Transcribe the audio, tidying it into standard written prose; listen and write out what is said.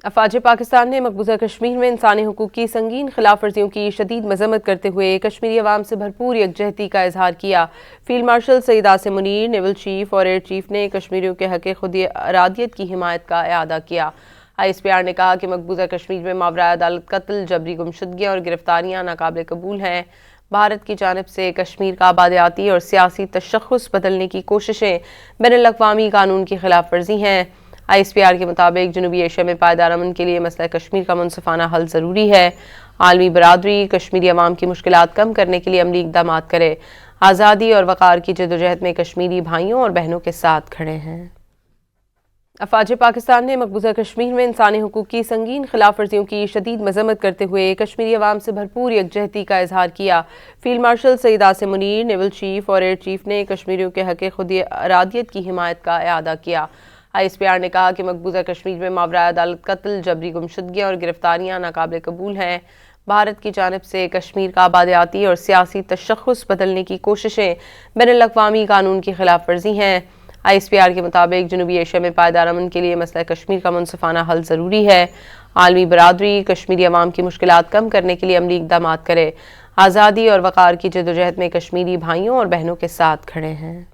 افواج پاکستان نے مقبوضہ کشمیر میں انسانی حقوق کی سنگین خلاف ورزیوں کی شدید مذمت کرتے ہوئے کشمیری عوام سے بھرپور یکجہتی کا اظہار کیا۔ Field marshal Syed Asim Munir, naval chief اور ایئر چیف نے کشمیریوں کے حق خود ارادیت کی حمایت کا اعادہ کیا۔ ISPR نے کہا کہ مقبوضہ کشمیر میں ماورائے عدالت قتل، جبری گمشدگیاں اور گرفتاریاں ناقابل قبول ہیں۔ بھارت کی جانب سے کشمیر کا آبادیاتی اور سیاسی تشخص بدلنے کی کوششیں بین الاقوامی قانون کی خلاف ورزی ہیں۔ ISPR کے مطابق جنوبی ایشیا میں پائیدار امن کے لیے مسئلہ کشمیر کا منصفانہ حل ضروری ہے۔ عالمی برادری کشمیری عوام کی مشکلات کم کرنے کے لیے عملی اقدامات کرے۔ آزادی اور وقار کی جدوجہد میں کشمیری بھائیوں اور بہنوں کے ساتھ کھڑے ہیں۔ افواج پاکستان نے مقبوضہ کشمیر میں انسانی حقوق کی سنگین خلاف ورزیوں کی شدید مذمت کرتے ہوئے کشمیری عوام سے بھرپور یکجہتی کا اظہار کیا۔ Field marshal Syed Asim Munir, naval chief اور ایئر چیف نے کشمیریوں کے حق خود ارادیت کی حمایت کا اعادہ کیا۔ ISPR نے کہا کہ مقبوضہ کشمیر میں ماورائے عدالت قتل، جبری گمشدگیاں اور گرفتاریاں ناقابل قبول ہیں۔ بھارت کی جانب سے کشمیر کا آبادیاتی اور سیاسی تشخص بدلنے کی کوششیں بین الاقوامی قانون کی خلاف ورزی ہیں۔ ISPR کے مطابق جنوبی ایشیا میں پائیدار امن کے لیے مسئلہ کشمیر کا منصفانہ حل ضروری ہے۔ عالمی برادری کشمیری عوام کی مشکلات کم کرنے کے لیے عملی اقدامات کرے۔ آزادی اور وقار کی جدوجہد میں کشمیری بھائیوں اور بہنوں کے ساتھ کھڑے ہیں۔